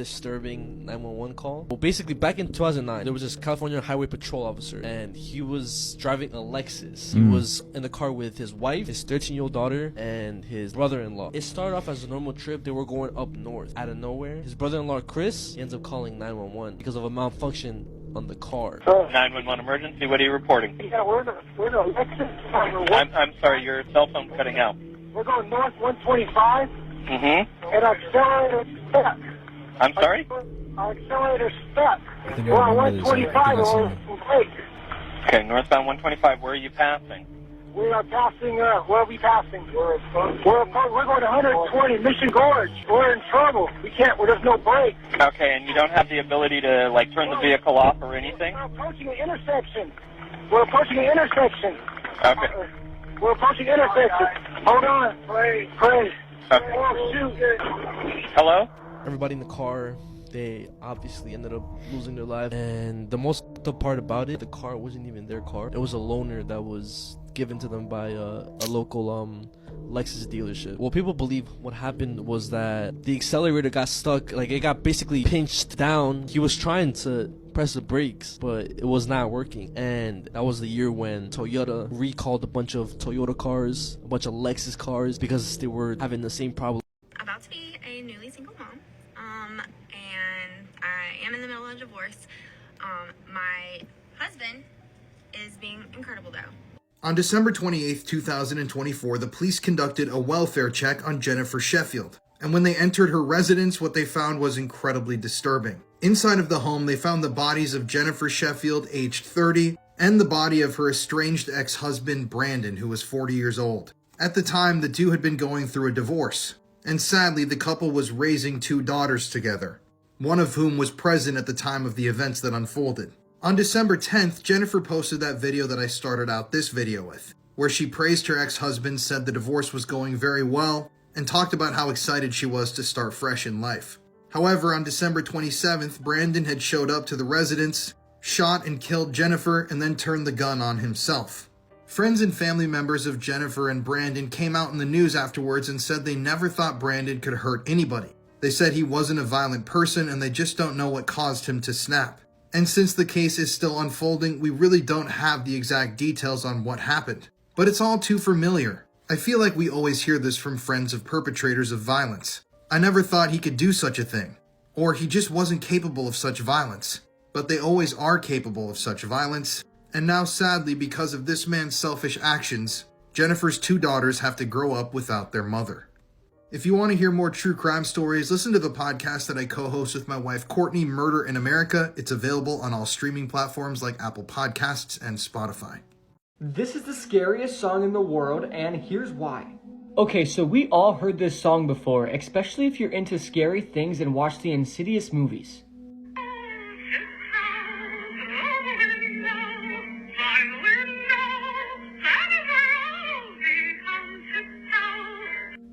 disturbing 911 call. Well, basically back in 2009 there was this California Highway Patrol officer, and he was driving a Lexus. He was in the car with his wife, his 13-year-old daughter, and his brother-in-law. It started off as a normal trip. They were going up north. Out of nowhere, his brother-in-law Chris, he ends up calling 911 because of a malfunction on the car. 911 emergency, what are you reporting? Yeah, we're the Lexus. I'm sorry, your cell phone's cutting out. We're going north 125. Mm-hmm. And our accelerator's stuck. I'm sorry? Our accelerator's stuck. We're on 125 and we're in break. Okay, northbound 125, where are you passing? We are passing, where are we passing? We're going 120, Mission Gorge. We're in trouble. There's no brake. Okay, and you don't have the ability to, like, turn the vehicle off or anything? We're approaching an intersection. Okay. We're approaching an intersection. Hold on. Pray. Okay. Oh, shoot. Hello? Everybody in the car, they obviously ended up losing their life. And the most fucked up part about it, the car wasn't even their car. It was a loaner that was given to them by a local Lexus dealership. Well, people believe what happened was that the accelerator got stuck, like it got basically pinched down. He was trying to press the brakes, but it was not working. And that was the year when Toyota recalled a bunch of Toyota cars, a bunch of Lexus cars, because they were having the same problem. About to be a newly single mom, and I am in the middle of a divorce. My husband is being incredible though. On December 28, 2024, the police conducted a welfare check on Jennifer Sheffield, and when they entered her residence, what they found was incredibly disturbing. Inside of the home, they found the bodies of Jennifer Sheffield, aged 30, and the body of her estranged ex-husband, Brandon, who was 40 years old. At the time, the two had been going through a divorce, and sadly, the couple was raising 2 daughters together, one of whom was present at the time of the events that unfolded. On December 10th, Jennifer posted that video that I started out this video with, where she praised her ex-husband, said the divorce was going very well, and talked about how excited she was to start fresh in life. However, on December 27th, Brandon had showed up to the residence, shot and killed Jennifer, and then turned the gun on himself. Friends and family members of Jennifer and Brandon came out in the news afterwards and said they never thought Brandon could hurt anybody. They said he wasn't a violent person and they just don't know what caused him to snap. And since the case is still unfolding, we really don't have the exact details on what happened. But it's all too familiar. I feel like we always hear this from friends of perpetrators of violence. I never thought he could do such a thing. Or he just wasn't capable of such violence. But they always are capable of such violence. And now sadly, because of this man's selfish actions, Jennifer's 2 daughters have to grow up without their mother. If you want to hear more true crime stories, listen to the podcast that I co-host with my wife Courtney, Murder in America. It's available on all streaming platforms like Apple Podcasts and Spotify. This is the scariest song in the world, and here's why. Okay, so we all heard this song before, especially if you're into scary things and watch the Insidious movies.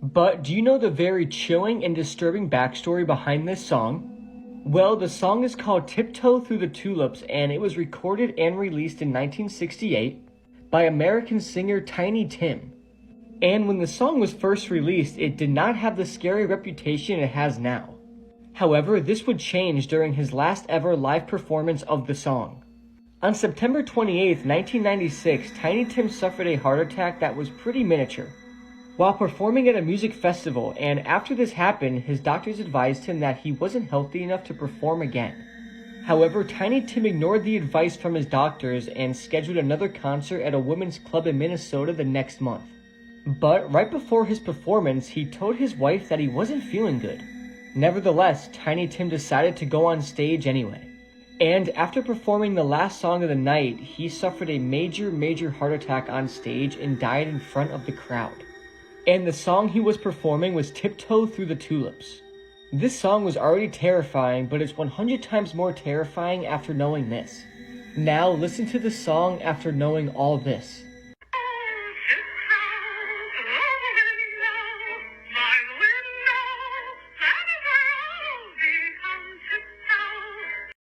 But do you know the very chilling and disturbing backstory behind this song? Well, the song is called Tiptoe Through the Tulips, and it was recorded and released in 1968 by American singer Tiny Tim. And when the song was first released, it did not have the scary reputation it has now. However, this would change during his last ever live performance of the song. On September 28, 1996, Tiny Tim suffered a heart attack that was pretty miniature while performing at a music festival, and after this happened, his doctors advised him that he wasn't healthy enough to perform again. However, Tiny Tim ignored the advice from his doctors and scheduled another concert at a women's club in Minnesota the next month. But right before his performance, he told his wife that he wasn't feeling good. Nevertheless, Tiny Tim decided to go on stage anyway. And after performing the last song of the night, he suffered a major heart attack on stage and died in front of the crowd. And the song he was performing was Tiptoe Through the Tulips. This song was already terrifying, but it's 100 times more terrifying after knowing this. Now listen to the song after knowing all this.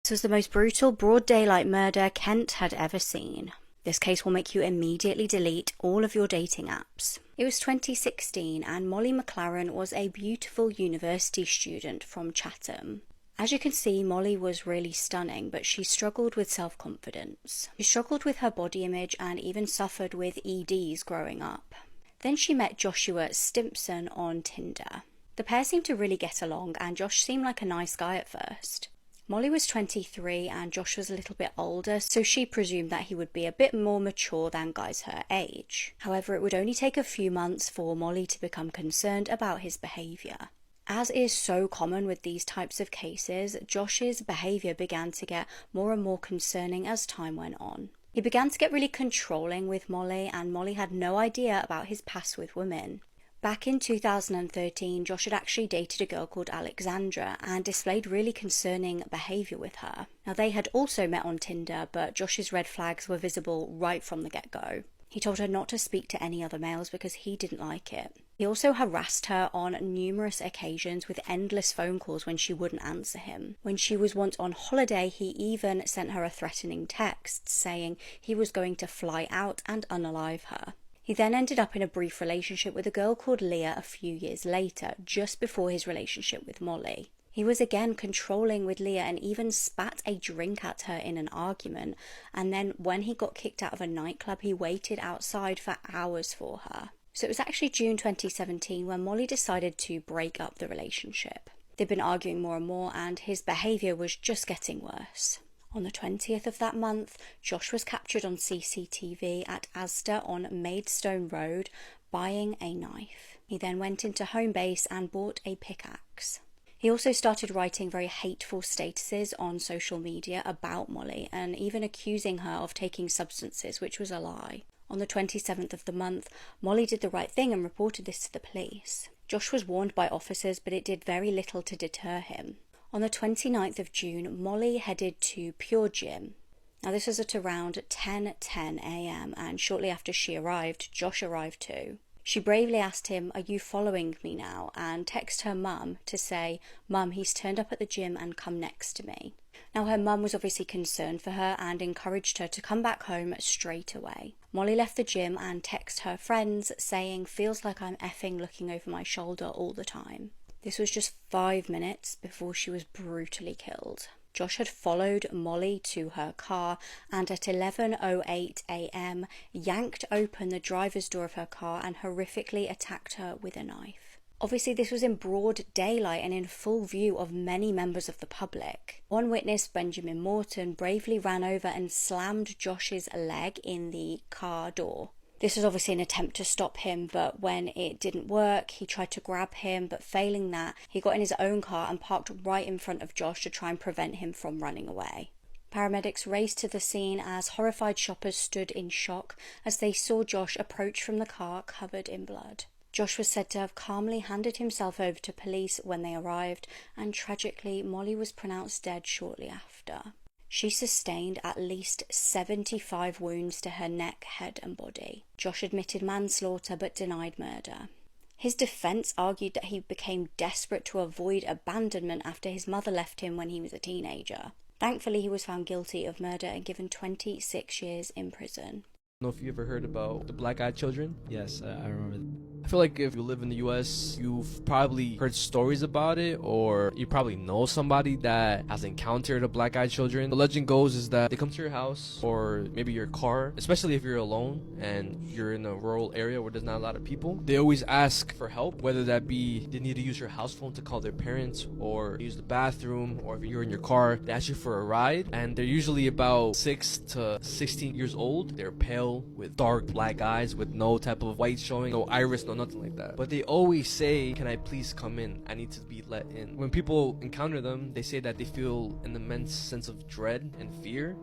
This was the most brutal broad daylight murder Kent had ever seen. This case will make you immediately delete all of your dating apps. It was 2016 and Molly McLaren was a beautiful university student from Chatham. As you can see, Molly was really stunning, but she struggled with self-confidence. She struggled with her body image and even suffered with EDs growing up. Then she met Joshua Stimpson on Tinder. The pair seemed to really get along, and Josh seemed like a nice guy at first. Molly was 23 and Josh was a little bit older, so she presumed that he would be a bit more mature than guys her age. However, it would only take a few months for Molly to become concerned about his behaviour. As is so common with these types of cases, Josh's behaviour began to get more and more concerning as time went on. He began to get really controlling with Molly, and Molly had no idea about his past with women. Back in 2013, Josh had actually dated a girl called Alexandra and displayed really concerning behaviour with her. Now, they had also met on Tinder, but Josh's red flags were visible right from the get-go. He told her not to speak to any other males because he didn't like it. He also harassed her on numerous occasions with endless phone calls when she wouldn't answer him. When she was once on holiday, he even sent her a threatening text saying he was going to fly out and unalive her. He then ended up in a brief relationship with a girl called Leah a few years later, just before his relationship with Molly. He was again controlling with Leah and even spat a drink at her in an argument, and then when he got kicked out of a nightclub, he waited outside for hours for her. So it was actually June 2017 when Molly decided to break up the relationship. They'd been arguing more and more, and his behaviour was just getting worse. On the 20th of that month, Josh was captured on CCTV at Asda on Maidstone Road buying a knife. He then went into home base and bought a pickaxe. He also started writing very hateful statuses on social media about Molly and even accusing her of taking substances, which was a lie. On the 27th of the month, Molly did the right thing and reported this to the police. Josh was warned by officers, but it did very little to deter him. On the 29th of June, Molly headed to Pure Gym. Now, this was at around 10:10 a.m, and shortly after she arrived, Josh arrived too. She bravely asked him, "Are you following me now?" and texted her mum to say, "Mum, he's turned up at the gym and come next to me." Now, her mum was obviously concerned for her and encouraged her to come back home straight away. Molly left the gym and texted her friends saying, "Feels like I'm effing looking over my shoulder all the time." This was just 5 minutes before she was brutally killed. Josh had followed Molly to her car and at 11:08 a.m. yanked open the driver's door of her car and horrifically attacked her with a knife. Obviously, this was in broad daylight and in full view of many members of the public. One witness, Benjamin Morton, bravely ran over and slammed Josh's leg in the car door. This was obviously an attempt to stop him, but when it didn't work, he tried to grab him, but failing that, he got in his own car and parked right in front of Josh to try and prevent him from running away. Paramedics raced to the scene as horrified shoppers stood in shock as they saw Josh approach from the car covered in blood. Josh was said to have calmly handed himself over to police when they arrived, and tragically, Molly was pronounced dead shortly after. She sustained at least 75 wounds to her neck, head and body. Josh admitted manslaughter but denied murder. His defence argued that he became desperate to avoid abandonment after his mother left him when he was a teenager. Thankfully, he was found guilty of murder and given 26 years in prison. I don't know if you ever heard about the black-eyed children. Yes, I remember. I feel like if you live in the US, you've probably heard stories about it, or you probably know somebody that has encountered a black-eyed children. The legend goes is that they come to your house or maybe your car, especially if you're alone and you're in a rural area where there's not a lot of people. They always ask for help, whether that be they need to use your house phone to call their parents or use the bathroom, or if you're in your car, they ask you for a ride. And they're usually about 6 to 16 years old. They're pale with dark black eyes with no type of white showing, no iris, no nothing like that. But they always say, "Can I please come in? I need to be let in." When people encounter them, they say that they feel an immense sense of dread and fear.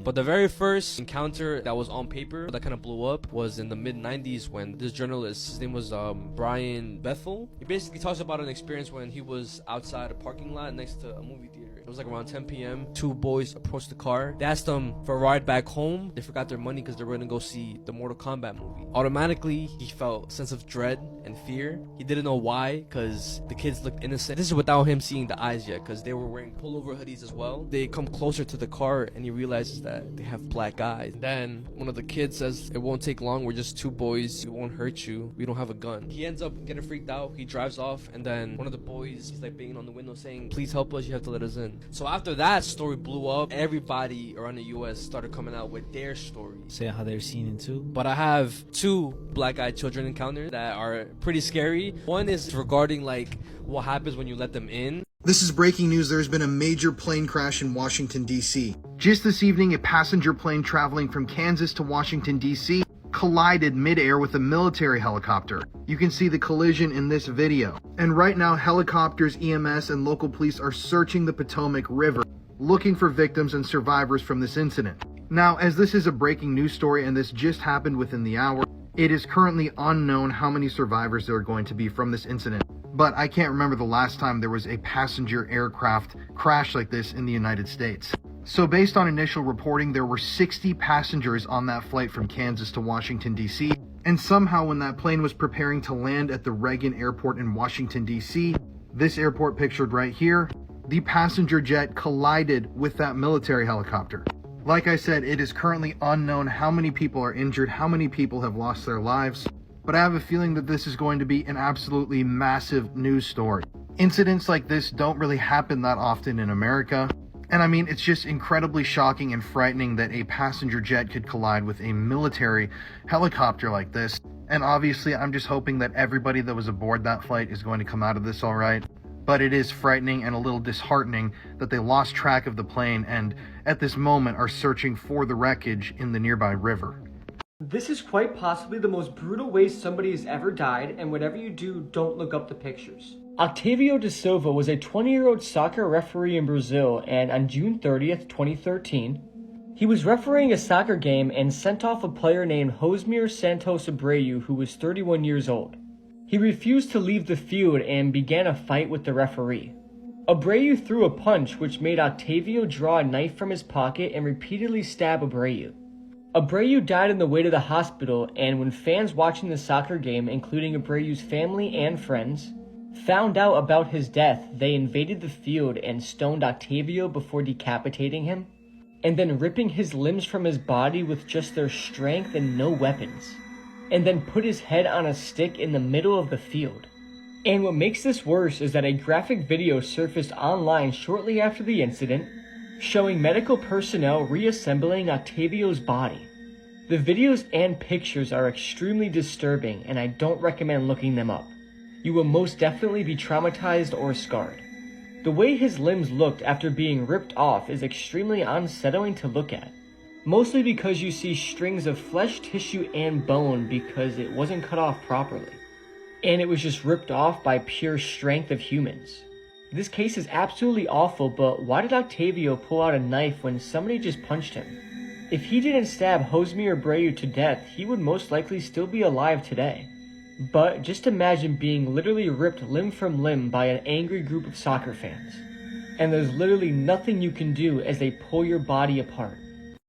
But the very first encounter that was on paper that kind of blew up was in the mid-90s when this journalist, his name was Brian Bethel. He basically talks about an experience when he was outside a parking lot next to a movie theater. It was like around 10 p.m. Two boys approached the car. They asked them for a ride back home. They forgot their money because they were going to go see the Mortal Kombat movie. Automatically, he felt a sense of dread dread and fear. He didn't know why, because the kids looked innocent. This is without him seeing the eyes yet, because they were wearing pullover hoodies as well. They come closer to the car and he realizes that they have black eyes. Then one of the kids says, "It won't take long, we're just two boys, we won't hurt you, we don't have a gun." He ends up getting freaked out, he drives off, and then one of the boys, he's like banging on the window saying, "Please help us, you have to let us in." So after that story blew up, everybody around the US started coming out with their stories, Say how they're seen it too. but I have two black-eyed children encounters that are pretty scary. One is regarding like what happens when you let them in. This is breaking news. There's been a major plane crash in Washington, D.C. Just this evening, a passenger plane traveling from Kansas to Washington, D.C. collided midair with a military helicopter. You can see the collision in this video. And right now, helicopters, EMS, and local police are searching the Potomac River, looking for victims and survivors from this incident. Now, as this is a breaking news story and this just happened within the hour, it is currently unknown how many survivors there are going to be from this incident. But I can't remember the last time there was a passenger aircraft crash like this in the United States. So based on initial reporting, there were 60 passengers on that flight from Kansas to Washington, D.C. And somehow when that plane was preparing to land at the Reagan Airport in Washington, D.C., this airport pictured right here, the passenger jet collided with that military helicopter. Like I said, it is currently unknown how many people are injured, how many people have lost their lives, but I have a feeling that this is going to be an absolutely massive news story. Incidents like this don't really happen that often in America, and I mean, it's just incredibly shocking and frightening that a passenger jet could collide with a military helicopter like this. And obviously, I'm just hoping that everybody that was aboard that flight is going to come out of this all right. But it is frightening and a little disheartening that they lost track of the plane and at this moment are searching for the wreckage in the nearby river. This is quite possibly the most brutal way somebody has ever died, and whatever you do, don't look up the pictures. Octavio de Silva was a 20-year-old soccer referee in Brazil, and on June 30th, 2013, he was refereeing a soccer game and sent off a player named Josmir Santos Abreu, who was 31 years old. He refused to leave the field and began a fight with the referee. Abreu threw a punch which made Octavio draw a knife from his pocket and repeatedly stab Abreu. Abreu died on the way to the hospital, and when fans watching the soccer game, including Abreu's family and friends, found out about his death, they invaded the field and stoned Octavio before decapitating him, and then ripping his limbs from his body with just their strength and no weapons, and then put his head on a stick in the middle of the field. And what makes this worse is that a graphic video surfaced online shortly after the incident, showing medical personnel reassembling Octavio's body. The videos and pictures are extremely disturbing, and I don't recommend looking them up. You will most definitely be traumatized or scarred. The way his limbs looked after being ripped off is extremely unsettling to look at, mostly because you see strings of flesh, tissue, and bone because it wasn't cut off properly, and it was just ripped off by pure strength of humans. This case is absolutely awful, but why did Octavio pull out a knife when somebody just punched him? If he didn't stab Josmir Abreu to death, he would most likely still be alive today. But just imagine being literally ripped limb from limb by an angry group of soccer fans, and there's literally nothing you can do as they pull your body apart.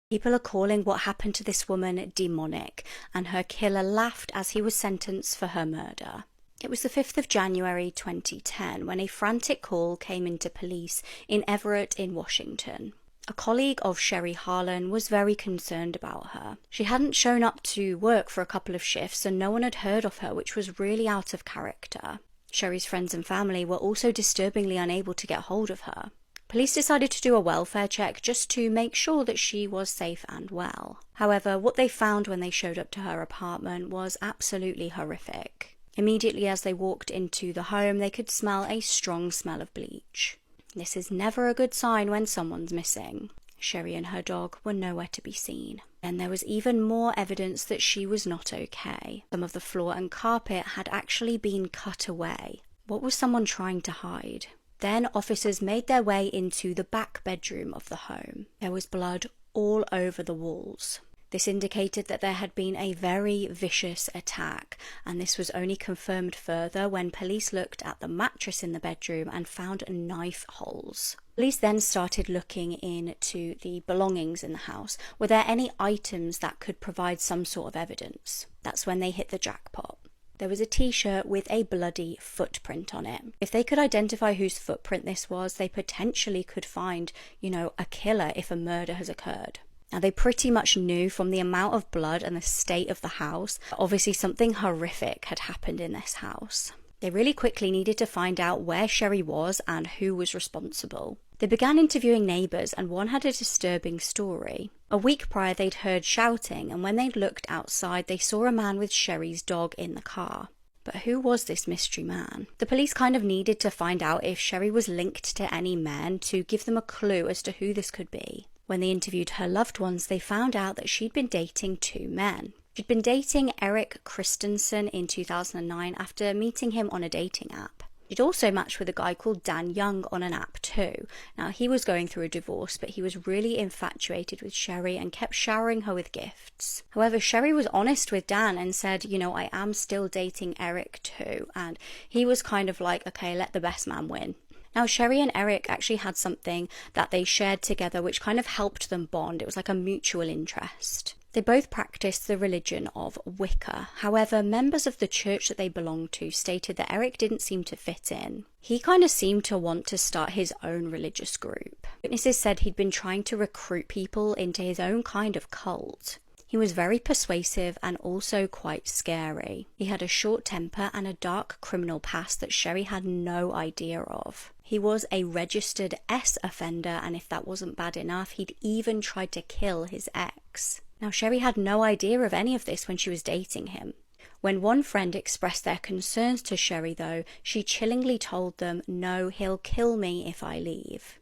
People are calling what happened to this woman demonic, and her killer laughed as he was sentenced for her murder. It was the 5th of January 2010 when a frantic call came into police in Everett in Washington. A colleague of Sherry Harlan was very concerned about her. She hadn't shown up to work for a couple of shifts and no one had heard of her, which was really out of character. Sherry's friends and family were also disturbingly unable to get hold of her. Police decided to do a welfare check just to make sure that she was safe and well. However, what they found when they showed up to her apartment was absolutely horrific. Immediately as they walked into the home, they could smell a strong smell of bleach. This is never a good sign when someone's missing. Sherry and her dog were nowhere to be seen. And there was even more evidence that she was not okay. Some of the floor and carpet had actually been cut away. What was someone trying to hide? Then officers made their way into the back bedroom of the home. There was blood all over the walls. This indicated that there had been a very vicious attack, and this was only confirmed further when police looked at the mattress in the bedroom and found knife holes. Police then started looking into the belongings in the house. Were there any items that could provide some sort of evidence? That's when they hit the jackpot. There was a t-shirt with a bloody footprint on it. If they could identify whose footprint this was, they potentially could find, a killer if a murder has occurred. Now, they pretty much knew from the amount of blood and the state of the house, obviously something horrific had happened in this house. They really quickly needed to find out where Sherry was and who was responsible. They began interviewing neighbours, and one had a disturbing story. A week prior, they'd heard shouting, and when they'd looked outside, they saw a man with Sherry's dog in the car. But who was this mystery man? The police kind of needed to find out if Sherry was linked to any men to give them a clue as to who this could be. When they interviewed her loved ones, they found out that she'd been dating 2 men. She'd been dating Eric Christensen in 2009 after meeting him on a dating app. She'd also matched with a guy called Dan Young on an app too. Now, he was going through a divorce, but he was really infatuated with Sherry and kept showering her with gifts. However, Sherry was honest with Dan and said, I am still dating Eric too. And he was kind of like, okay, let the best man win. Now, Sherry and Eric actually had something that they shared together which kind of helped them bond. It was like a mutual interest. They both practiced the religion of Wicca. However, members of the church that they belonged to stated that Eric didn't seem to fit in. He kind of seemed to want to start his own religious group. Witnesses said he'd been trying to recruit people into his own kind of cult. He was very persuasive and also quite scary. He had a short temper and a dark criminal past that Sherry had no idea of. He was a registered S offender, and if that wasn't bad enough, he'd even tried to kill his ex. Now, Sherry had no idea of any of this when she was dating him. When one friend expressed their concerns to Sherry, though, she chillingly told them, "No, he'll kill me if I leave."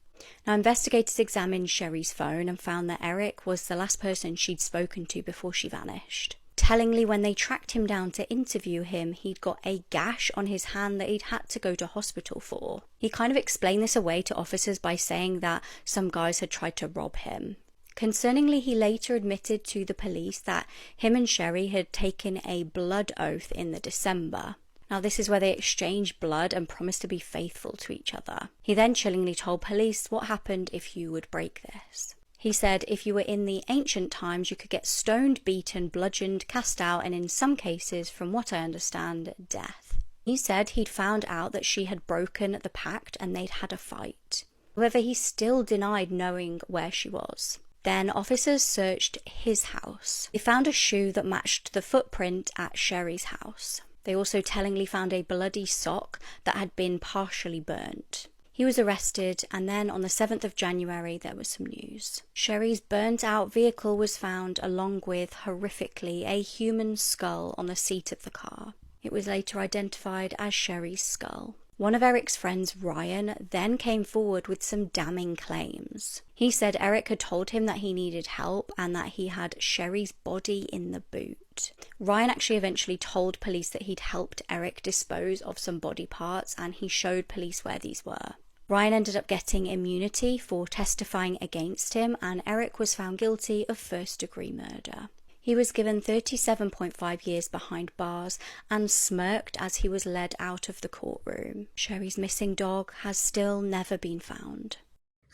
Now, investigators examined Sherry's phone and found that Eric was the last person she'd spoken to before she vanished. Tellingly, when they tracked him down to interview him, he'd got a gash on his hand that he'd had to go to hospital for. He kind of explained this away to officers by saying that some guys had tried to rob him. Concerningly, he later admitted to the police that him and Sherry had taken a blood oath in the December. Now, this is where they exchanged blood and promised to be faithful to each other. He then chillingly told police what happened if you would break this. He said if you were in the ancient times, you could get stoned, beaten, bludgeoned, cast out, and in some cases, from what I understand, death. He said he'd found out that she had broken the pact and they'd had a fight. However, he still denied knowing where she was. Then officers searched his house. They found a shoe that matched the footprint at Sherry's house. They also tellingly found a bloody sock that had been partially burnt. He was arrested, and then on the 7th of January there was some news. Sherry's burnt out vehicle was found along with, horrifically, a human skull on the seat of the car. It was later identified as Sherry's skull. One of Eric's friends, Ryan, then came forward with some damning claims. He said Eric had told him that he needed help and that he had Sherry's body in the boot. Ryan actually eventually told police that he'd helped Eric dispose of some body parts, and he showed police where these were. Ryan ended up getting immunity for testifying against him, and Eric was found guilty of first-degree murder. He was given 37.5 years behind bars and smirked as he was led out of the courtroom. Sherry's missing dog has still never been found.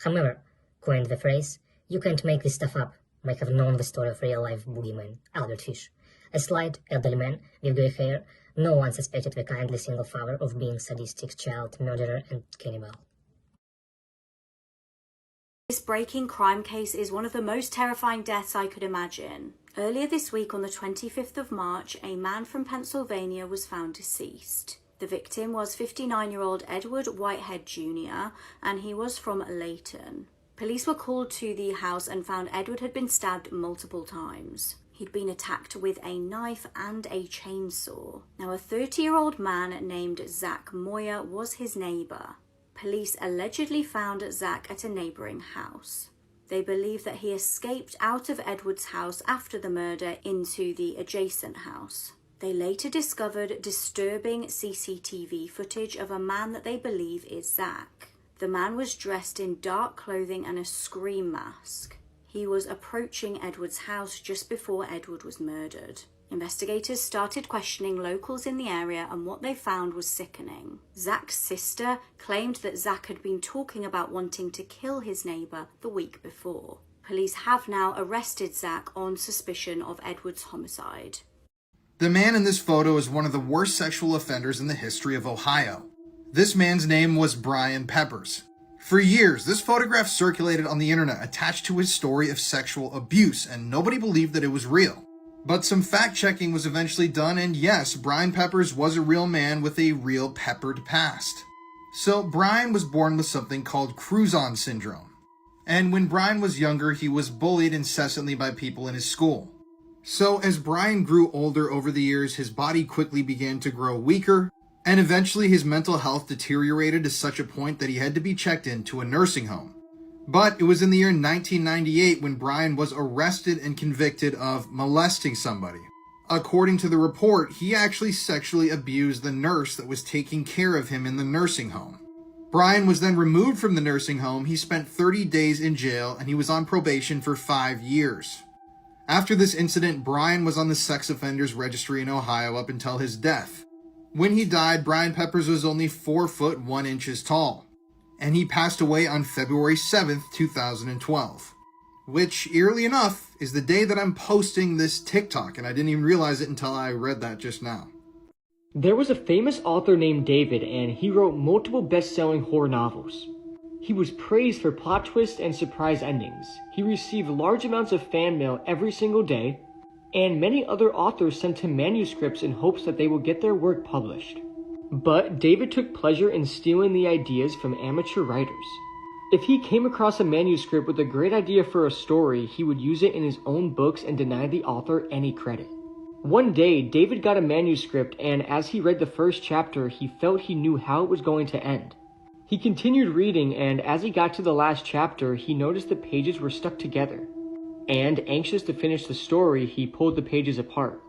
Hammer coined the phrase, "You can't make this stuff up," might have known the story of real-life boogeyman, Albert Fish. A slight, elderly man with grey hair, no one suspected the kindly single father of being sadistic child murderer and cannibal. This breaking crime case is one of the most terrifying deaths I could imagine. Earlier this week, on the 25th of March, a man from Pennsylvania was found deceased. The victim was 59-year-old Edward Whitehead Jr., and he was from Layton. Police were called to the house and found Edward had been stabbed multiple times. He'd been attacked with a knife and a chainsaw. Now, a 30-year-old man named Zach Moyer was his neighbour. Police allegedly found Zach at a neighbouring house. They believe that he escaped out of Edward's house after the murder into the adjacent house. They later discovered disturbing CCTV footage of a man that they believe is Zach. The man was dressed in dark clothing and a scream mask. He was approaching Edward's house just before Edward was murdered. Investigators started questioning locals in the area, and what they found was sickening. Zach's sister claimed that Zach had been talking about wanting to kill his neighbour the week before. Police have now arrested Zach on suspicion of Edward's homicide. The man in this photo is one of the worst sexual offenders in the history of Ohio. This man's name was Brian Peppers. For years, this photograph circulated on the internet attached to his story of sexual abuse, and nobody believed that it was real. But some fact-checking was eventually done, and yes, Brian Peppers was a real man with a real peppered past. So Brian was born with something called Cruzon syndrome. And when Brian was younger, he was bullied incessantly by people in his school. So as Brian grew older over the years, his body quickly began to grow weaker, and eventually his mental health deteriorated to such a point that he had to be checked into a nursing home. But it was in the year 1998 when Brian was arrested and convicted of molesting somebody. According to the report, he actually sexually abused the nurse that was taking care of him in the nursing home. Brian was then removed from the nursing home. He spent 30 days in jail, and he was on probation for 5 years. After this incident, Brian was on the sex offenders registry in Ohio up until his death. When he died, Brian Peppers was only 4 foot 1 inches tall, and he passed away on February 7th, 2012, which, eerily enough, is the day that I'm posting this TikTok, and I didn't even realize it until I read that just now. There was a famous author named David, and he wrote multiple best-selling horror novels. He was praised for plot twists and surprise endings. He received large amounts of fan mail every single day, and many other authors sent him manuscripts in hopes that they would get their work published. But David took pleasure in stealing the ideas from amateur writers. If he came across a manuscript with a great idea for a story, he would use it in his own books and deny the author any credit. One day, David got a manuscript, and as he read the first chapter, he felt he knew how it was going to end. He continued reading, and as he got to the last chapter, he noticed the pages were stuck together. And, anxious to finish the story, he pulled the pages apart.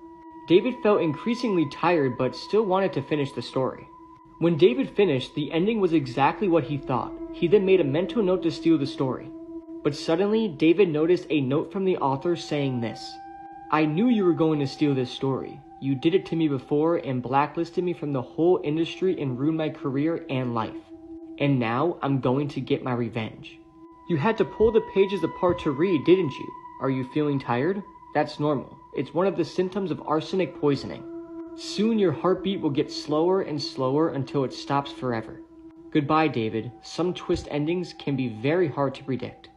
David felt increasingly tired, but still wanted to finish the story. When David finished, the ending was exactly what he thought. He then made a mental note to steal the story. But suddenly, David noticed a note from the author saying this: "I knew you were going to steal this story. You did it to me before and blacklisted me from the whole industry and ruined my career and life. And now I'm going to get my revenge." You had to pull the pages apart to read, didn't you? Are you feeling tired? That's normal. It's one of the symptoms of arsenic poisoning. Soon your heartbeat will get slower and slower until it stops forever. Goodbye, David. Some twist endings can be very hard to predict.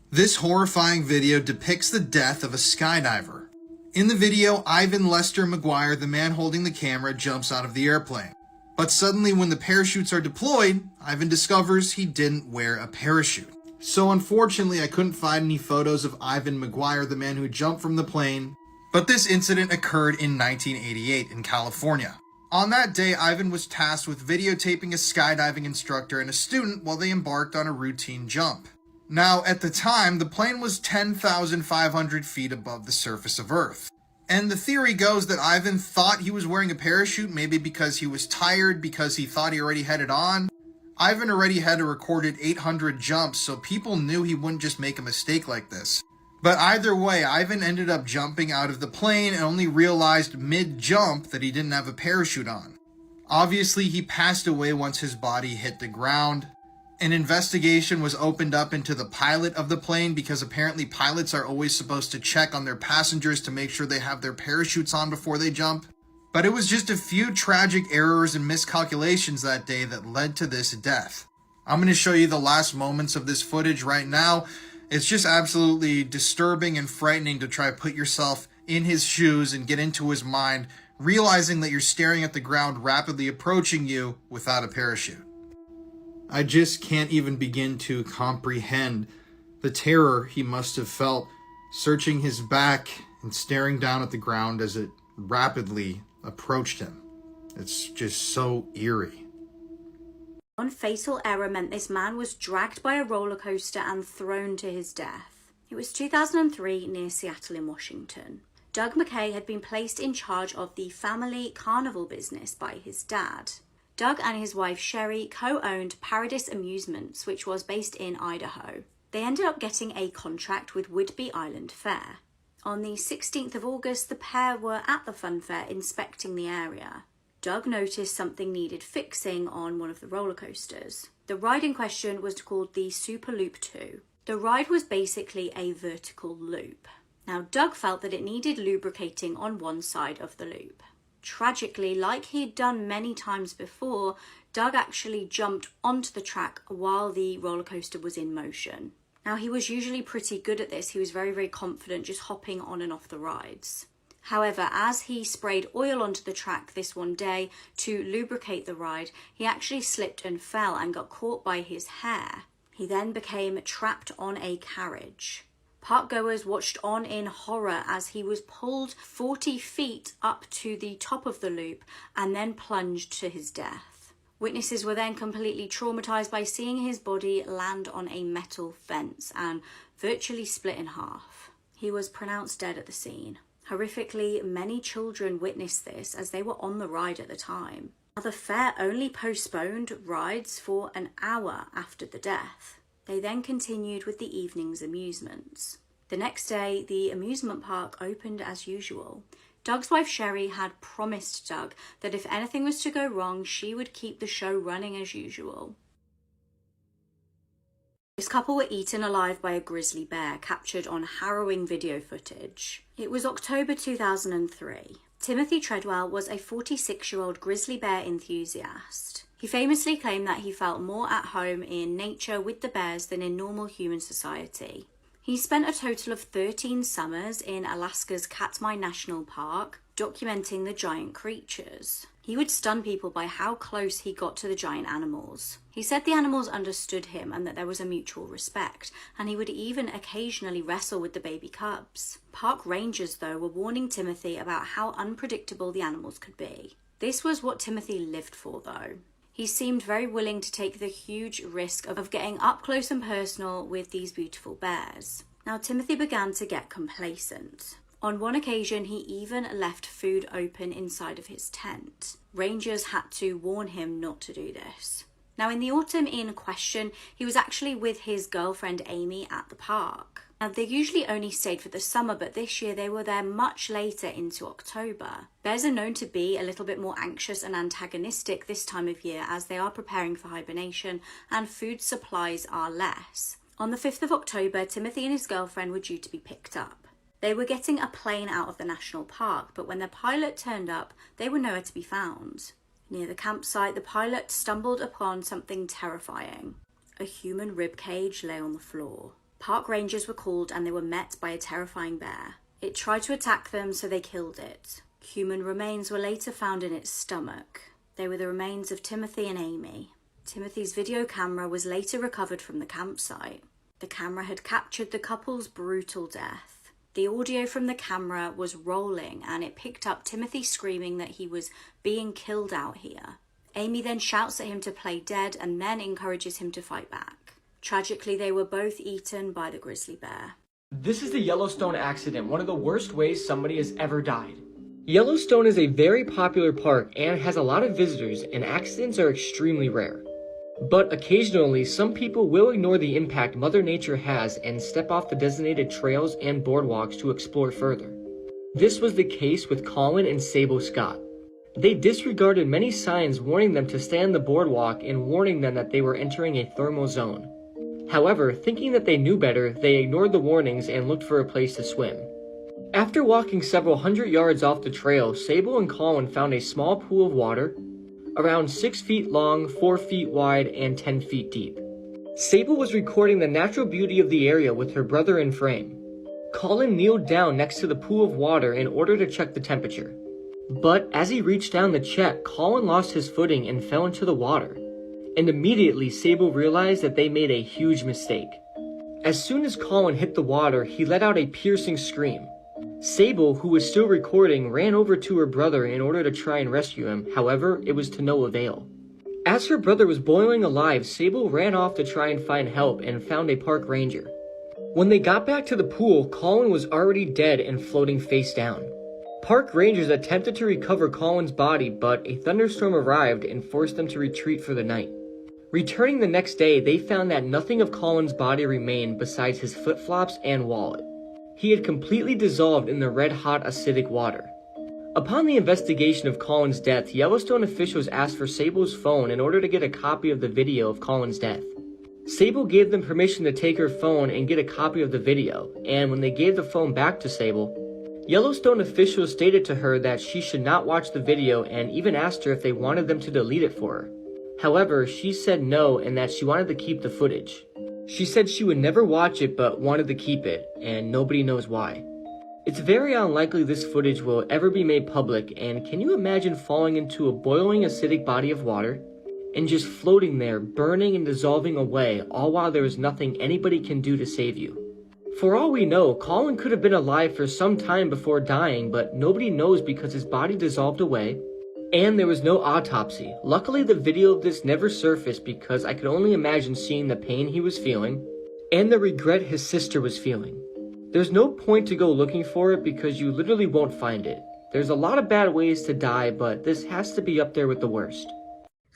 This horrifying video depicts the death of a skydiver. In the video, Ivan Lester McGuire, the man holding the camera, jumps out of the airplane. But suddenly when the parachutes are deployed, Ivan discovers he didn't wear a parachute. So unfortunately, I couldn't find any photos of Ivan McGuire, the man who jumped from the plane. But this incident occurred in 1988 in California. On that day, Ivan was tasked with videotaping a skydiving instructor and a student while they embarked on a routine jump. Now, at the time, the plane was 10,500 feet above the surface of Earth. And the theory goes that Ivan thought he was wearing a parachute, maybe because he was tired, because he thought he already had it on. Ivan already had a recorded 800 jumps, so people knew he wouldn't just make a mistake like this. But either way, Ivan ended up jumping out of the plane and only realized mid-jump that he didn't have a parachute on. Obviously, he passed away once his body hit the ground. An investigation was opened up into the pilot of the plane because apparently pilots are always supposed to check on their passengers to make sure they have their parachutes on before they jump. But it was just a few tragic errors and miscalculations that day that led to this death. I'm going to show you the last moments of this footage right now. It's just absolutely disturbing and frightening to try to put yourself in his shoes and get into his mind, realizing that you're staring at the ground rapidly approaching you without a parachute. I just can't even begin to comprehend the terror he must have felt, searching his back and staring down at the ground as it rapidly approached him. It's just so eerie. One fatal error meant this man was dragged by a roller coaster and thrown to his death. It was 2003 near Seattle in Washington. Doug McKay had been placed in charge of the family carnival business by his dad. Doug and his wife Sherry co-owned Paradis Amusements, which was based in Idaho. They ended up getting a contract with Whidbey Island Fair. On the 16th of August, the pair were at the fun fair inspecting the area. Doug noticed something needed fixing on one of the roller coasters. The ride in question was called the Super Loop 2. The ride was basically a vertical loop. Now, Doug felt that it needed lubricating on one side of the loop. Tragically, like he'd done many times before, Doug actually jumped onto the track while the roller coaster was in motion. Now, he was usually pretty good at this. He was very, very confident just hopping on and off the rides. However, as he sprayed oil onto the track this one day to lubricate the ride, he actually slipped and fell and got caught by his hair. He then became trapped on a carriage. Park goers watched on in horror as he was pulled 40 feet up to the top of the loop and then plunged to his death. Witnesses were then completely traumatized by seeing his body land on a metal fence and virtually split in half. He was pronounced dead at the scene. Horrifically, many children witnessed this as they were on the ride at the time. Now, the fair only postponed rides for an hour after the death. They then continued with the evening's amusements. The next day, the amusement park opened as usual. Doug's wife Sherry had promised Doug that if anything was to go wrong, she would keep the show running as usual. This couple were eaten alive by a grizzly bear, captured on harrowing video footage. It was October 2003. Timothy Treadwell was a 46-year-old grizzly bear enthusiast. He famously claimed that he felt more at home in nature with the bears than in normal human society. He spent a total of 13 summers in Alaska's Katmai National Park, documenting the giant creatures. He would stun people by how close he got to the giant animals. He said the animals understood him and that there was a mutual respect, and he would even occasionally wrestle with the baby cubs. Park rangers, though, were warning Timothy about how unpredictable the animals could be. This was what Timothy lived for, though. He seemed very willing to take the huge risk of getting up close and personal with these beautiful bears. Now, Timothy began to get complacent. On one occasion, he even left food open inside of his tent. Rangers had to warn him not to do this. Now, in the autumn in question, he was actually with his girlfriend Amy at the park. Now, they usually only stayed for the summer, but this year they were there much later into October. Bears are known to be a little bit more anxious and antagonistic this time of year as they are preparing for hibernation and food supplies are less. On the 5th of October, Timothy and his girlfriend were due to be picked up. They were getting a plane out of the national park, but when the pilot turned up, they were nowhere to be found. Near the campsite, the pilot stumbled upon something terrifying. A human rib cage lay on the floor. Park rangers were called and they were met by a terrifying bear. It tried to attack them, so they killed it. Human remains were later found in its stomach. They were the remains of Timothy and Amy. Timothy's video camera was later recovered from the campsite. The camera had captured the couple's brutal death. The audio from the camera was rolling and it picked up Timothy screaming that he was being killed out here. Amy then shouts at him to play dead and then encourages him to fight back. Tragically, they were both eaten by the grizzly bear. This is the Yellowstone accident, one of the worst ways somebody has ever died. Yellowstone is a very popular park and has a lot of visitors, and accidents are extremely rare. But occasionally, some people will ignore the impact Mother Nature has and step off the designated trails and boardwalks to explore further. This was the case with Colin and Sable Scott. They disregarded many signs warning them to stay on the boardwalk and warning them that they were entering a thermal zone. However, thinking that they knew better, they ignored the warnings and looked for a place to swim. After walking several hundred yards off the trail, Sable and Colin found a small pool of water, around 6 feet long, 4 feet wide, and 10 feet deep. Sable was recording the natural beauty of the area with her brother in frame. Colin kneeled down next to the pool of water in order to check the temperature. But as he reached down to check, Colin lost his footing and fell into the water. And immediately Sable realized that they made a huge mistake. As soon as Colin hit the water, he let out a piercing scream. Sable, who was still recording, ran over to her brother in order to try and rescue him. However, it was to no avail. As her brother was boiling alive, Sable ran off to try and find help and found a park ranger. When they got back to the pool, Colin was already dead and floating face down. Park rangers attempted to recover Colin's body, but a thunderstorm arrived and forced them to retreat for the night. Returning the next day, they found that nothing of Colin's body remained besides his flip-flops and wallet. He had completely dissolved in the red-hot acidic water. Upon the investigation of Colin's death, Yellowstone officials asked for Sable's phone in order to get a copy of the video of Colin's death. Sable gave them permission to take her phone and get a copy of the video, and when they gave the phone back to Sable, Yellowstone officials stated to her that she should not watch the video and even asked her if they wanted them to delete it for her. However, she said no and that she wanted to keep the footage. She said she would never watch it but wanted to keep it, and nobody knows why. It's very unlikely this footage will ever be made public, and can you imagine falling into a boiling acidic body of water and just floating there, burning and dissolving away, all while there is nothing anybody can do to save you? For all we know, Colin could have been alive for some time before dying, but nobody knows because his body dissolved away, and there was no autopsy. Luckily, the video of this never surfaced because I could only imagine seeing the pain he was feeling, and the regret his sister was feeling. There's no point to go looking for it because you literally won't find it. There's a lot of bad ways to die, but this has to be up there with the worst.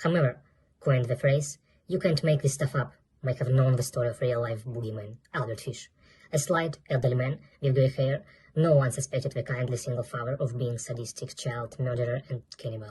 Whomever coined the phrase, "You can't make this stuff up," might have known the story of real-life boogeyman, Albert Fish. A slight, elderly man with grey hair, no one suspected the kindly single father of being sadistic child murderer and cannibal.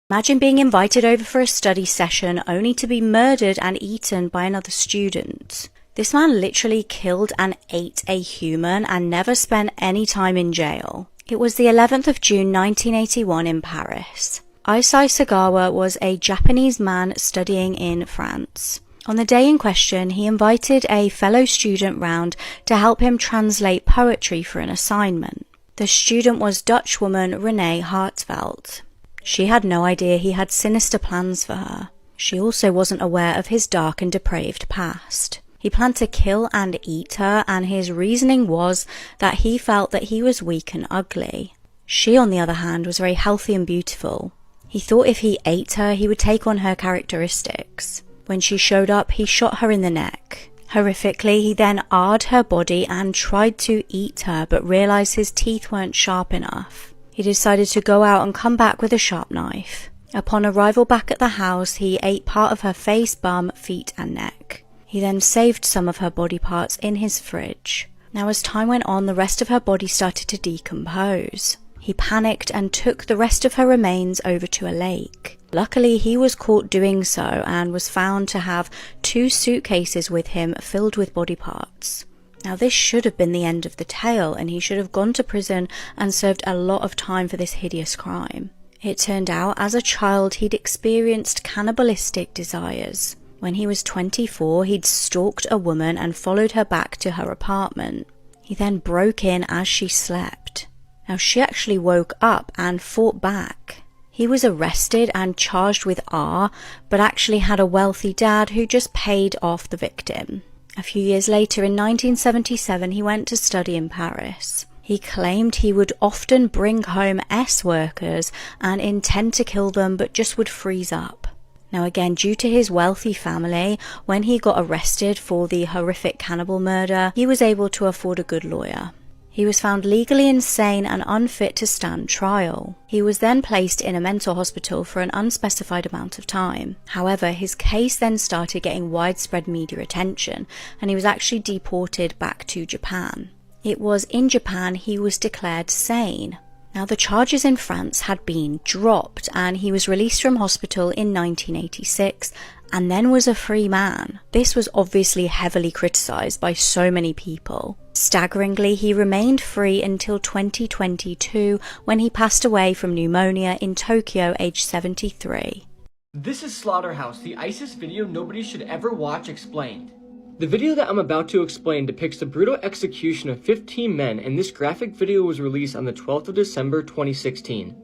Imagine being invited over for a study session only to be murdered and eaten by another student. This man literally killed and ate a human and never spent any time in jail. It was the 11th of June 1981 in Paris. Issei Sagawa was a Japanese man studying in France. On the day in question, he invited a fellow student round to help him translate poetry for an assignment. The student was Dutch woman Renee Hartveld. She had no idea he had sinister plans for her. She also wasn't aware of his dark and depraved past. He planned to kill and eat her, and his reasoning was that he felt that he was weak and ugly. She, on the other hand, was very healthy and beautiful. He thought if he ate her, he would take on her characteristics. When she showed up, he shot her in the neck. Horrifically, he then arred her body and tried to eat her, but realized his teeth weren't sharp enough. He decided to go out and come back with a sharp knife. Upon arrival back at the house, he ate part of her face, bum, feet, and neck. He then saved some of her body parts in his fridge. Now, as time went on, the rest of her body started to decompose. He panicked and took the rest of her remains over to a lake. Luckily, he was caught doing so and was found to have 2 suitcases with him filled with body parts. Now, this should have been the end of the tale, and he should have gone to prison and served a lot of time for this hideous crime. It turned out, as a child, he'd experienced cannibalistic desires. When he was 24, he'd stalked a woman and followed her back to her apartment. He then broke in as she slept. Now, she actually woke up and fought back. He was arrested and charged with R, but actually had a wealthy dad who just paid off the victim. A few years later, in 1977, he went to study in Paris. He claimed he would often bring home S-workers and intend to kill them, but just would freeze up. Now again, due to his wealthy family, when he got arrested for the horrific cannibal murder, he was able to afford a good lawyer. He was found legally insane and unfit to stand trial. He was then placed in a mental hospital for an unspecified amount of time. However, his case then started getting widespread media attention, and he was actually deported back to Japan. It was in Japan he was declared sane. Now, the charges in France had been dropped, and he was released from hospital in 1986 and then was a free man. This was obviously heavily criticised by so many people. Staggeringly, he remained free until 2022, when he passed away from pneumonia in Tokyo, aged 73. This is Slaughterhouse, the ISIS video nobody should ever watch explained. The video that I'm about to explain depicts the brutal execution of 15 men, and this graphic video was released on the 12th of December 2016.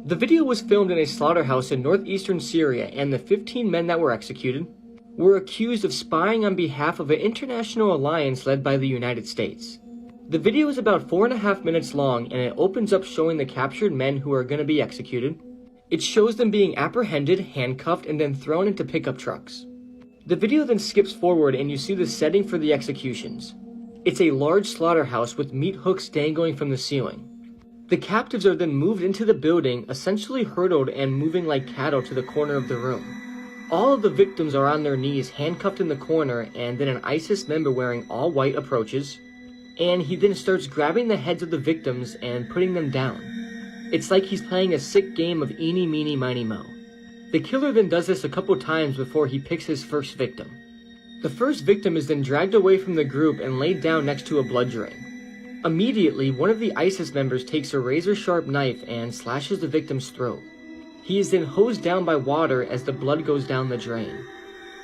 The video was filmed in a slaughterhouse in northeastern Syria, and the 15 men that were executed were accused of spying on behalf of an international alliance led by the United States. The video is about 4.5 minutes long, and it opens up showing the captured men who are going to be executed. It shows them being apprehended, handcuffed, and then thrown into pickup trucks. The video then skips forward and you see the setting for the executions. It's a large slaughterhouse with meat hooks dangling from the ceiling. The captives are then moved into the building, essentially hurdled and moving like cattle to the corner of the room. All of the victims are on their knees, handcuffed in the corner, and then an ISIS member wearing all white approaches, and he then starts grabbing the heads of the victims and putting them down. It's like he's playing a sick game of eeny, meeny, miny, moe. The killer then does this a couple times before he picks his first victim. The first victim is then dragged away from the group and laid down next to a blood drain. Immediately, one of the ISIS members takes a razor-sharp knife and slashes the victim's throat. He is then hosed down by water as the blood goes down the drain.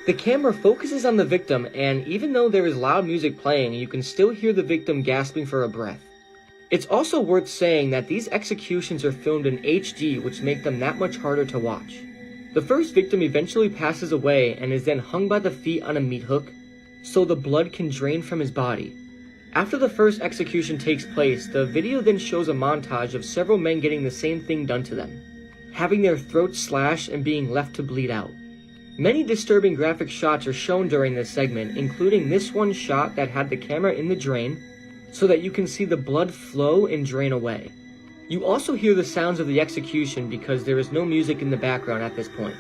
The camera focuses on the victim, and even though there is loud music playing, you can still hear the victim gasping for a breath. It's also worth saying that these executions are filmed in HD, which make them that much harder to watch. The first victim eventually passes away and is then hung by the feet on a meat hook, so the blood can drain from his body. After the first execution takes place, the video then shows a montage of several men getting the same thing done to them, having their throats slashed and being left to bleed out. Many disturbing graphic shots are shown during this segment, including this one shot that had the camera in the drain, so that you can see the blood flow and drain away. You also hear the sounds of the execution because there is no music in the background at this point.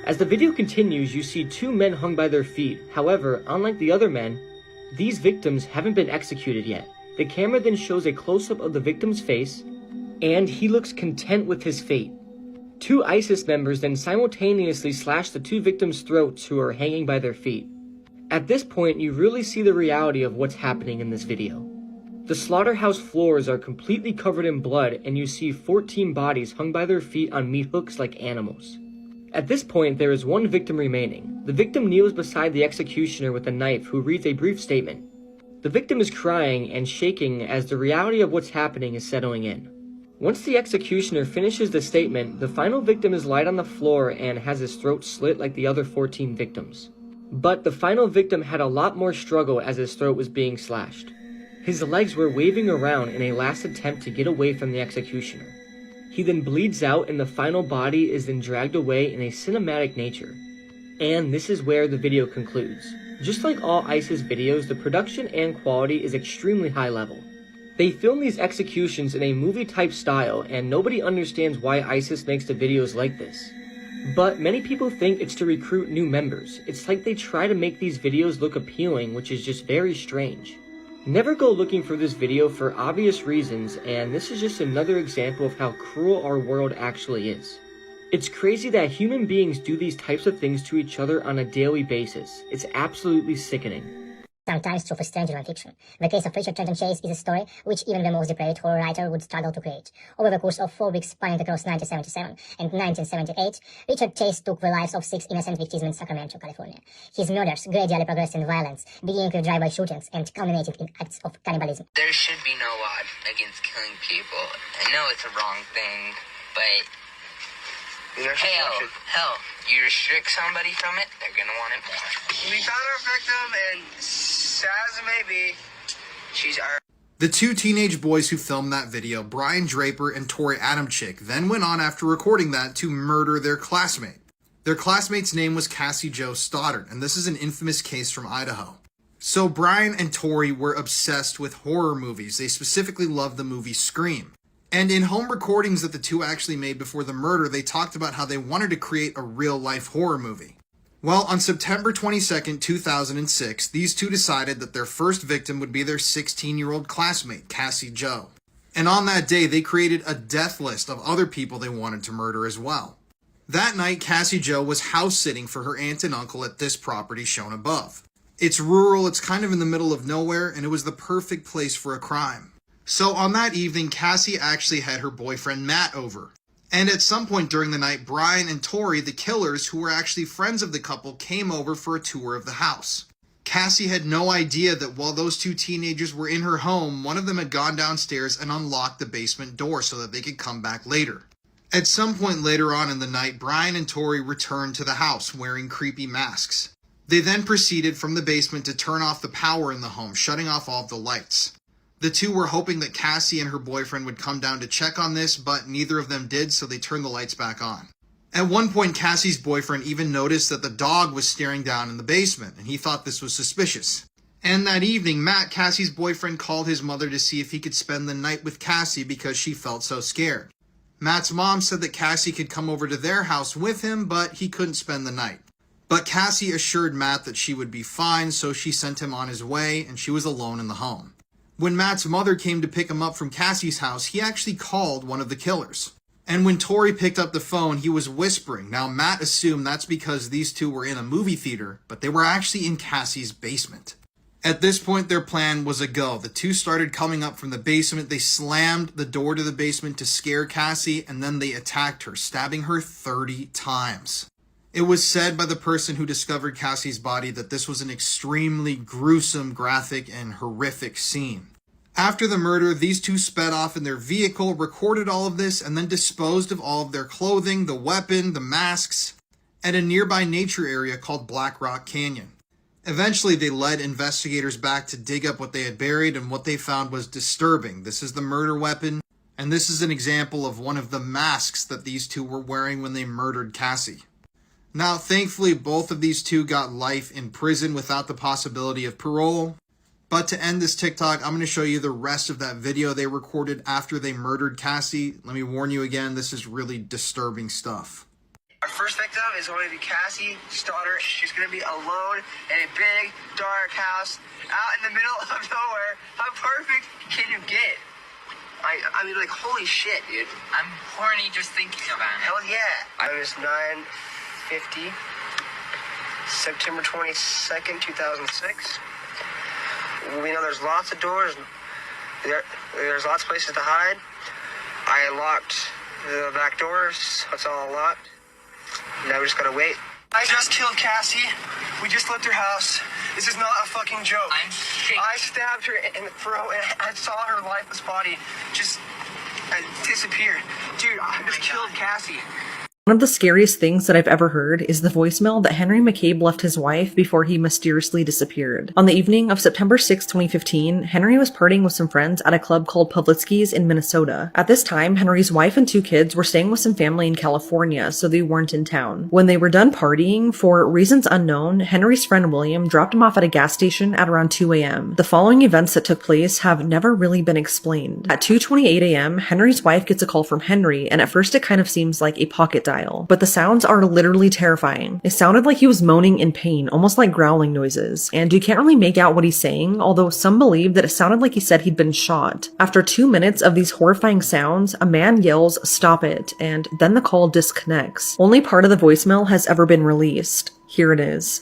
As the video continues, you see two men hung by their feet. However, unlike the other men, these victims haven't been executed yet. The camera then shows a close-up of the victim's face, and he looks content with his fate. Two ISIS members then simultaneously slash the two victims' throats who are hanging by their feet. At this point, you really see the reality of what's happening in this video. The slaughterhouse floors are completely covered in blood, and you see 14 bodies hung by their feet on meat hooks like animals. At this point, there is one victim remaining. The victim kneels beside the executioner with a knife, who reads a brief statement. The victim is crying and shaking as the reality of what's happening is settling in. Once the executioner finishes the statement, the final victim is laid on the floor and has his throat slit like the other 14 victims. But the final victim had a lot more struggle as his throat was being slashed. His legs were waving around in a last attempt to get away from the executioner. He then bleeds out and the final body is then dragged away in a cinematic nature. And this is where the video concludes. Just like all ISIS videos, the production and quality is extremely high level. They film these executions in a movie-type style, and nobody understands why ISIS makes the videos like this. But many people think it's to recruit new members. It's like they try to make these videos look appealing, which is just very strange. Never go looking for this video for obvious reasons, and this is just another example of how cruel our world actually is. It's crazy that human beings do these types of things to each other on a daily basis. It's absolutely sickening. Sometimes true for stranger than fiction. The case of Richard Trenton Chase is a story which even the most depraved horror writer would struggle to create. Over the course of 4 weeks spanning across 1977 and 1978, Richard Chase took the lives of 6 innocent victims in Sacramento, California. His murders gradually progressed in violence, beginning with drive-by shootings and culminating in acts of cannibalism. There should be no law against killing people. I know it's a wrong thing, but hell, you restrict somebody from it, they're gonna want it more. We found our victim, and sad as it may be, she's our... The two teenage boys who filmed that video, Brian Draper and Tori Adamczyk, then went on after recording that to murder their classmate. Their classmate's name was Cassie Jo Stoddard, and this is an infamous case from Idaho. So Brian and Tori were obsessed with horror movies. They specifically loved the movie Scream. And in home recordings that the two actually made before the murder, they talked about how they wanted to create a real-life horror movie. Well, on September 22nd, 2006, these two decided that their first victim would be their 16-year-old classmate, Cassie Jo. And on that day, they created a death list of other people they wanted to murder as well. That night, Cassie Jo was house-sitting for her aunt and uncle at this property shown above. It's rural, it's kind of in the middle of nowhere, and it was the perfect place for a crime. So on that evening, Cassie actually had her boyfriend Matt over. And at some point during the night, Brian and Tori, the killers, who were actually friends of the couple, came over for a tour of the house. Cassie had no idea that while those two teenagers were in her home, one of them had gone downstairs and unlocked the basement door so that they could come back later. At some point later on in the night, Brian and Tori returned to the house wearing creepy masks. They then proceeded from the basement to turn off the power in the home, shutting off all of the lights. The two were hoping that Cassie and her boyfriend would come down to check on this, but neither of them did, so they turned the lights back on. At one point, Cassie's boyfriend even noticed that the dog was staring down in the basement, and he thought this was suspicious. And that evening, Matt, Cassie's boyfriend, called his mother to see if he could spend the night with Cassie because she felt so scared. Matt's mom said that Cassie could come over to their house with him, but he couldn't spend the night. But Cassie assured Matt that she would be fine, so she sent him on his way, and she was alone in the home. When Matt's mother came to pick him up from Cassie's house, he actually called one of the killers. And when Tori picked up the phone, he was whispering. Now, Matt assumed that's because these two were in a movie theater, but they were actually in Cassie's basement. At this point, their plan was a go. The two started coming up from the basement. They slammed the door to the basement to scare Cassie, and then they attacked her, stabbing her 30 times. It was said by the person who discovered Cassie's body that this was an extremely gruesome, graphic, and horrific scene. After the murder, these two sped off in their vehicle, recorded all of this, and then disposed of all of their clothing, the weapon, the masks, at a nearby nature area called Black Rock Canyon. Eventually, they led investigators back to dig up what they had buried, and what they found was disturbing. This is the murder weapon, and this is an example of one of the masks that these two were wearing when they murdered Cassie. Now, thankfully, both of these two got life in prison without the possibility of parole. But to end this TikTok, I'm going to show you the rest of that video they recorded after they murdered Cassie. Let me warn you again, this is really disturbing stuff. Our first victim is going to be Cassie's daughter. She's going to be alone in a big, dark house out in the middle of nowhere. How perfect can you get? I mean, like, holy shit, dude. I'm horny just thinking about it. Hell yeah. It was 9:50, September 22nd, 2006. We know there's lots of doors. There's lots of places to hide. I locked the back doors. That's all locked. Now we just gotta wait. I just killed Cassie. We just left her house. This is not a fucking joke. I'm shaking. I stabbed her in the throat and I saw her lifeless body just disappear. Dude, I just killed Cassie. One of the scariest things that I've ever heard is the voicemail that Henry McCabe left his wife before he mysteriously disappeared. On the evening of September 6, 2015, Henry was partying with some friends at a club called Publicski's in Minnesota. At this time, Henry's wife and two kids were staying with some family in California, so they weren't in town. When they were done partying, for reasons unknown, Henry's friend William dropped him off at a gas station at around 2 a.m. The following events that took place have never really been explained. At 2:28 a.m., Henry's wife gets a call from Henry, and at first it kind of seems like a pocket dial. But the sounds are literally terrifying. It sounded like he was moaning in pain, almost like growling noises, and you can't really make out what he's saying, although some believe that it sounded like he said he'd been shot. After 2 minutes of these horrifying sounds, a man yells, "Stop it," and then the call disconnects. Only part of the voicemail has ever been released. Here it is.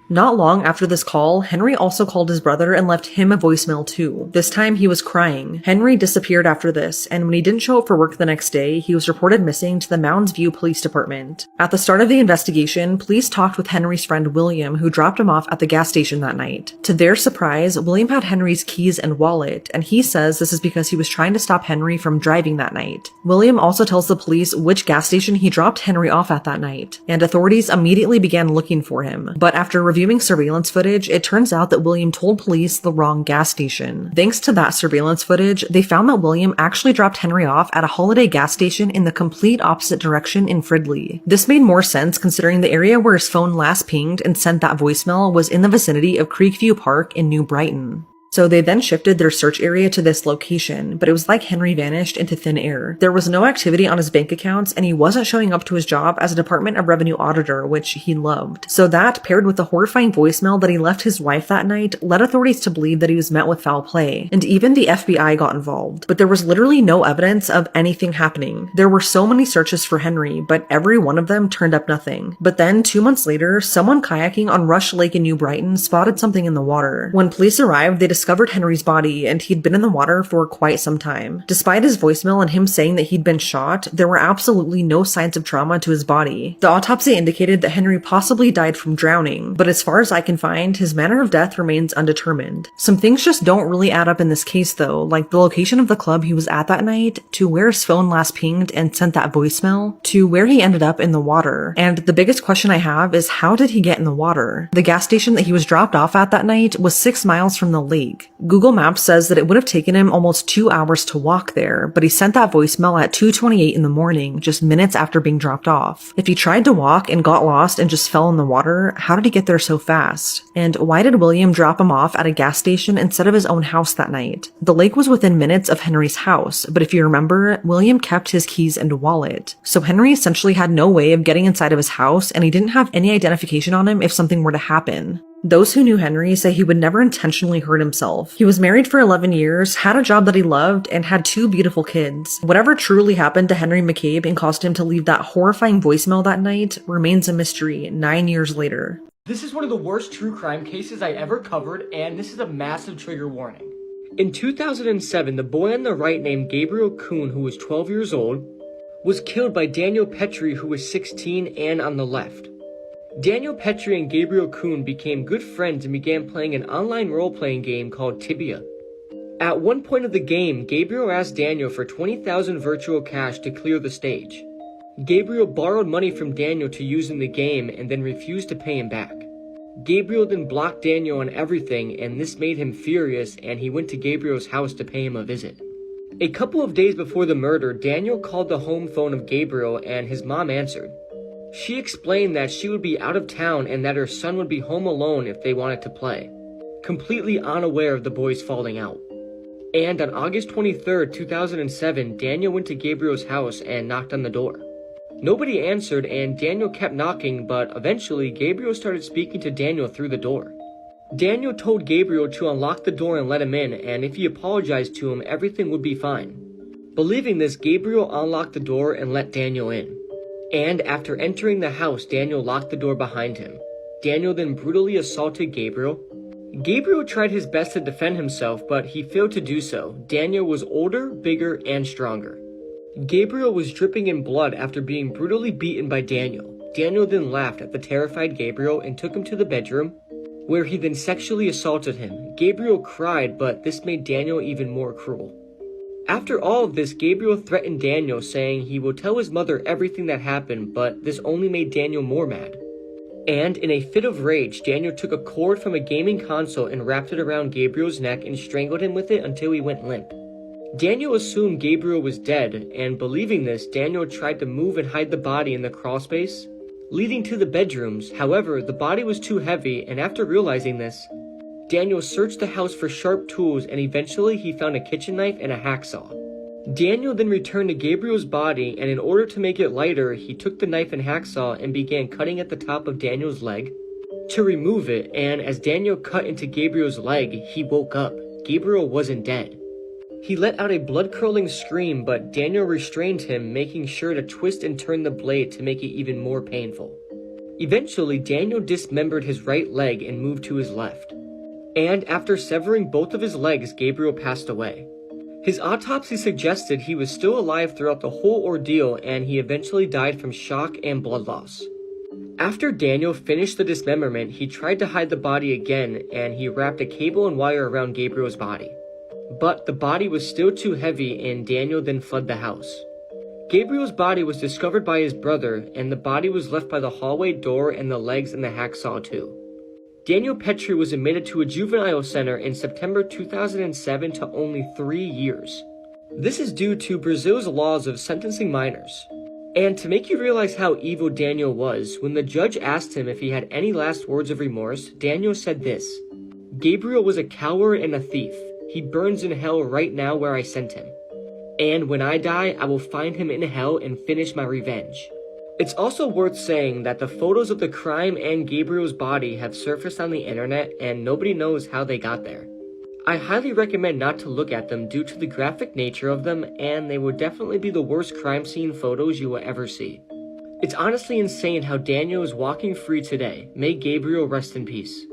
Not long after this call, Henry also called his brother and left him a voicemail too. This time he was crying. Henry disappeared after this, and when he didn't show up for work the next day, he was reported missing to the Mounds View Police Department. At the start of the investigation, police talked with Henry's friend William, who dropped him off at the gas station that night. To their surprise, William had Henry's keys and wallet, and he says this is because he was trying to stop Henry from driving that night. William also tells the police which gas station he dropped Henry off at that night, and authorities immediately began looking for him. But after reviewing surveillance footage, it turns out that William told police the wrong gas station. Thanks to that surveillance footage, they found that William actually dropped Henry off at a Holiday gas station in the complete opposite direction in Fridley. This made more sense considering the area where his phone last pinged and sent that voicemail was in the vicinity of Creekview Park in New Brighton. So they then shifted their search area to this location, but it was like Henry vanished into thin air. There was no activity on his bank accounts, and he wasn't showing up to his job as a Department of Revenue auditor, which he loved. So that, paired with the horrifying voicemail that he left his wife that night, led authorities to believe that he was met with foul play, and even the FBI got involved. But there was literally no evidence of anything happening. There were so many searches for Henry, but every one of them turned up nothing. But then, 2 months later, someone kayaking on Rush Lake in New Brighton spotted something in the water. When police arrived, they discovered Henry's body, and he'd been in the water for quite some time. Despite his voicemail and him saying that he'd been shot, there were absolutely no signs of trauma to his body. The autopsy indicated that Henry possibly died from drowning, but as far as I can find, his manner of death remains undetermined. Some things just don't really add up in this case though, like the location of the club he was at that night, to where his phone last pinged and sent that voicemail, to where he ended up in the water. And the biggest question I have is, how did he get in the water? The gas station that he was dropped off at that night was 6 miles from the lake. Google Maps says that it would have taken him almost 2 hours to walk there, but he sent that voicemail at 2:28 in the morning, just minutes after being dropped off. If he tried to walk and got lost and just fell in the water, how did he get there so fast? And why did William drop him off at a gas station instead of his own house that night? The lake was within minutes of Henry's house, but if you remember, William kept his keys and wallet. So Henry essentially had no way of getting inside of his house, and he didn't have any identification on him if something were to happen. Those who knew Henry say he would never intentionally hurt himself. He was married for 11 years, had a job that he loved, and had 2 beautiful kids. Whatever truly happened to Henry McCabe and caused him to leave that horrifying voicemail that night remains a mystery 9 years later. This is one of the worst true crime cases I ever covered, and this is a massive trigger warning. In 2007, the boy on the right named Gabriel Kuhn, who was 12 years old, was killed by Daniel Petrie, who was 16, and on the left. Daniel Petrie and Gabriel Kuhn became good friends and began playing an online role-playing game called Tibia. At one point of the game, Gabriel asked Daniel for 20,000 virtual cash to clear the stage. Gabriel borrowed money from Daniel to use in the game and then refused to pay him back. Gabriel then blocked Daniel on everything, and this made him furious, and he went to Gabriel's house to pay him a visit. A couple of days before the murder, Daniel called the home phone of Gabriel and his mom answered. She explained that she would be out of town and that her son would be home alone if they wanted to play, completely unaware of the boys falling out. And on August 23rd, 2007, Daniel went to Gabriel's house and knocked on the door. Nobody answered, and Daniel kept knocking, but eventually Gabriel started speaking to Daniel through the door. Daniel told Gabriel to unlock the door and let him in, and if he apologized to him, everything would be fine. Believing this, Gabriel unlocked the door and let Daniel in. And after entering the house, Daniel locked the door behind him. Daniel then brutally assaulted Gabriel. Gabriel tried his best to defend himself, but he failed to do so. Daniel was older, bigger, and stronger. Gabriel was dripping in blood after being brutally beaten by Daniel. Daniel then laughed at the terrified Gabriel and took him to the bedroom, where he then sexually assaulted him. Gabriel cried, but this made Daniel even more cruel. After all of this, Gabriel threatened Daniel, saying he will tell his mother everything that happened, but this only made Daniel more mad. And in a fit of rage, Daniel took a cord from a gaming console and wrapped it around Gabriel's neck and strangled him with it until he went limp. Daniel assumed Gabriel was dead, and believing this, Daniel tried to move and hide the body in the crawlspace leading to the bedrooms. However, the body was too heavy, and after realizing this, Daniel searched the house for sharp tools, and eventually he found a kitchen knife and a hacksaw. Daniel then returned to Gabriel's body, and in order to make it lighter, he took the knife and hacksaw and began cutting at the top of Daniel's leg to remove it, and as Daniel cut into Gabriel's leg, he woke up. Gabriel wasn't dead. He let out a blood-curdling scream, but Daniel restrained him, making sure to twist and turn the blade to make it even more painful. Eventually, Daniel dismembered his right leg and moved to his left. And after severing both of his legs, Gabriel passed away. His autopsy suggested he was still alive throughout the whole ordeal, and he eventually died from shock and blood loss. After Daniel finished the dismemberment, he tried to hide the body again, and he wrapped a cable and wire around Gabriel's body. But the body was still too heavy, and Daniel then fled the house. Gabriel's body was discovered by his brother, and the body was left by the hallway door and the legs and the hacksaw too. Daniel Petrie was admitted to a juvenile center in September 2007 to only 3 years. This is due to Brazil's laws of sentencing minors. And to make you realize how evil Daniel was, when the judge asked him if he had any last words of remorse, Daniel said this: "Gabriel was a coward and a thief. He burns in hell right now where I sent him. And when I die, I will find him in hell and finish my revenge." It's also worth saying that the photos of the crime and Gabriel's body have surfaced on the internet, and nobody knows how they got there. I highly recommend not to look at them due to the graphic nature of them, and they will definitely be the worst crime scene photos you will ever see. It's honestly insane how Daniel is walking free today. May Gabriel rest in peace.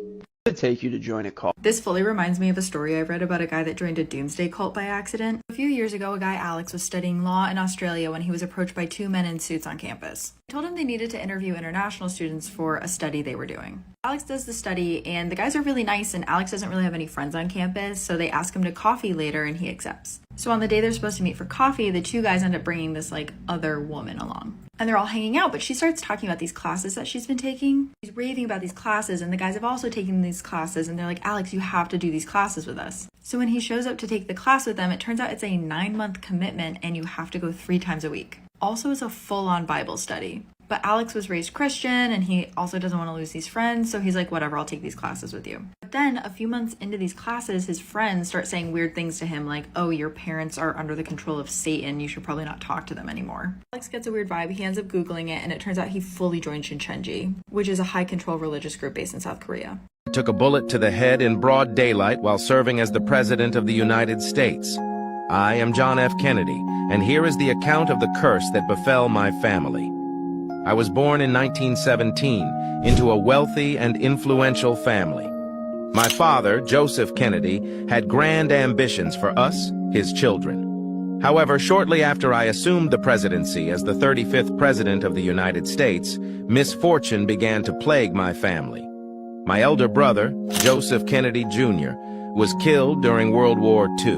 it take you to join a cult? This fully reminds me of a story I read about a guy that joined a doomsday cult by accident. A few years ago, a guy, Alex, was studying law in Australia when he was approached by two men in suits on campus. They told him they needed to interview international students for a study they were doing. Alex does the study, and the guys are really nice, and Alex doesn't really have any friends on campus, so they ask him to coffee later, and he accepts. So on the day they're supposed to meet for coffee, the two guys end up bringing this, other woman along. And they're all hanging out, but she starts talking about these classes that she's been taking. She's raving about these classes, and the guys have also taken these classes, and they're like, Alex, you have to do these classes with us. So when he shows up to take the class with them, it turns out it's a 9-month commitment, and you have to go 3 times a week. Also, it's a full-on Bible study. But Alex was raised Christian, and he also doesn't want to lose these friends, so he's like, whatever, I'll take these classes with you. But then, a few months into these classes, his friends start saying weird things to him, like, oh, your parents are under the control of Satan, you should probably not talk to them anymore. Alex gets a weird vibe, he ends up Googling it, and it turns out he fully joined Shincheonji, which is a high-control religious group based in South Korea. Took a bullet to the head in broad daylight while serving as the President of the United States. I am John F. Kennedy, and here is the account of the curse that befell my family. I was born in 1917 into a wealthy and influential family. My father, Joseph Kennedy, had grand ambitions for us, his children. However, shortly after I assumed the presidency as the 35th President of the United States, misfortune began to plague my family. My elder brother, Joseph Kennedy Jr., was killed during World War II.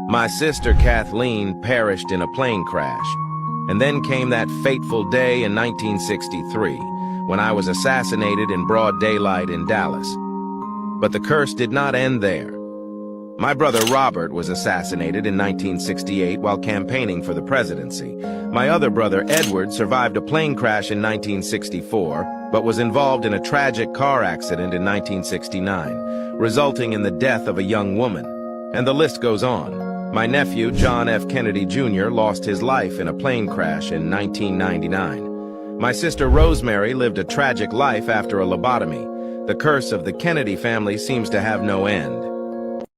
My sister, Kathleen, perished in a plane crash. And then came that fateful day in 1963, when I was assassinated in broad daylight in Dallas. But the curse did not end there. My brother Robert was assassinated in 1968 while campaigning for the presidency. My other brother Edward survived a plane crash in 1964, but was involved in a tragic car accident in 1969, resulting in the death of a young woman. And the list goes on. My nephew, John F. Kennedy Jr., lost his life in a plane crash in 1999. My sister Rosemary lived a tragic life after a lobotomy. The curse of the Kennedy family seems to have no end.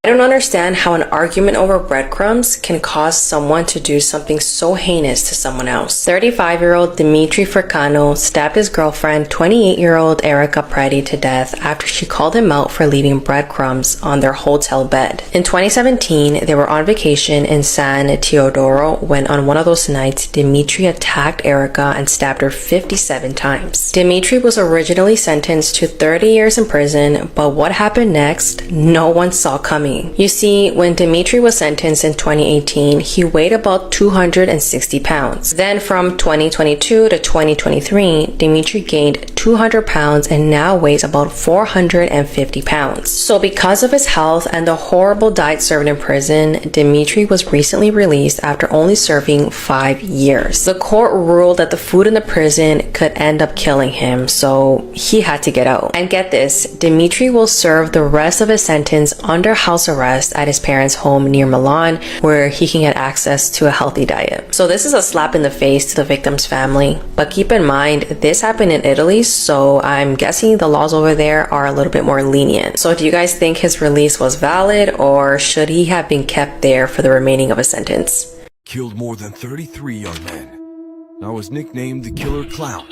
I don't understand how an argument over breadcrumbs can cause someone to do something so heinous to someone else. 35-year-old Dimitri Furcano stabbed his girlfriend, 28-year-old Erica Preti, to death after she called him out for leaving breadcrumbs on their hotel bed. In 2017, they were on vacation in San Teodoro when on one of those nights, Dimitri attacked Erica and stabbed her 57 times. Dimitri was originally sentenced to 30 years in prison, but what happened next, no one saw coming. You see, when Dimitri was sentenced in 2018, he weighed about 260 pounds. Then from 2022 to 2023, Dimitri gained 200 pounds and now weighs about 450 pounds. So because of his health and the horrible diet served in prison, Dimitri was recently released after only serving 5 years. The court ruled that the food in the prison could end up killing him, so he had to get out. And get this, Dimitri will serve the rest of his sentence under house arrest at his parents' home near Milan, where he can get access to a healthy diet. So this is a slap in the face to the victim's family. But keep in mind, this happened in Italy, so I'm guessing the laws over there are a little bit more lenient. So do you guys think his release was valid, or should he have been kept there for the remaining of his sentence? Killed more than 33 young men. I was nicknamed the Killer Clown.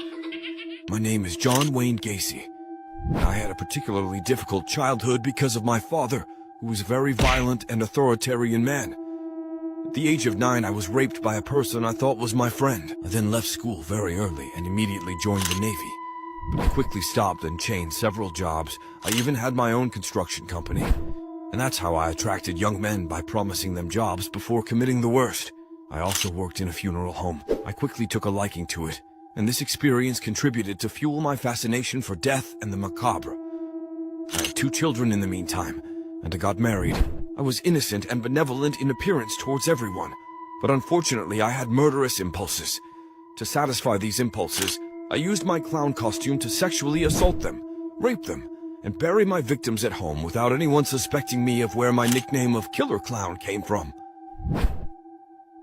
My name is John Wayne Gacy. I had a particularly difficult childhood because of my father, who was a very violent and authoritarian man. At the age of 9, I was raped by a person I thought was my friend. I then left school very early and immediately joined the Navy. But I quickly stopped and changed several jobs. I even had my own construction company. And that's how I attracted young men, by promising them jobs before committing the worst. I also worked in a funeral home. I quickly took a liking to it, and this experience contributed to fuel my fascination for death and the macabre. I had 2 children in the meantime, and I got married. I was innocent and benevolent in appearance towards everyone, but unfortunately I had murderous impulses. To satisfy these impulses, I used my clown costume to sexually assault them, rape them, and bury my victims at home without anyone suspecting me of where my nickname of Killer Clown came from.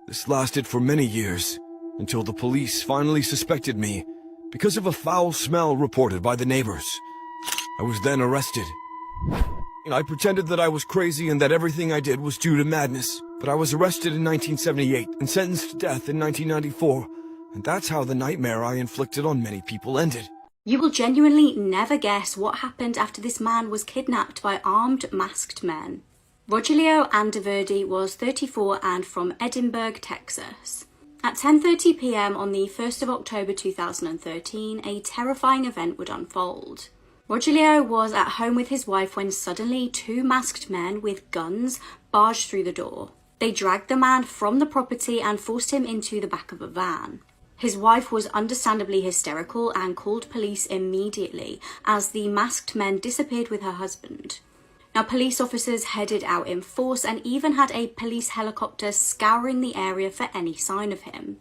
This lasted for many years, until the police finally suspected me because of a foul smell reported by the neighbors. I was then arrested. I pretended that I was crazy and that everything I did was due to madness, but I was arrested in 1978 and sentenced to death in 1994, and that's how the nightmare I inflicted on many people ended. You will genuinely never guess what happened after this man was kidnapped by armed, masked men. Rogelio Anderverdi was 34 and from Edinburgh, Texas. At 10:30 p.m. on the 1st of October 2013, a terrifying event would unfold. Rogelio was at home with his wife when suddenly two masked men with guns barged through the door. They dragged the man from the property and forced him into the back of a van. His wife was understandably hysterical and called police immediately as the masked men disappeared with her husband. Now, police officers headed out in force and even had a police helicopter scouring the area for any sign of him.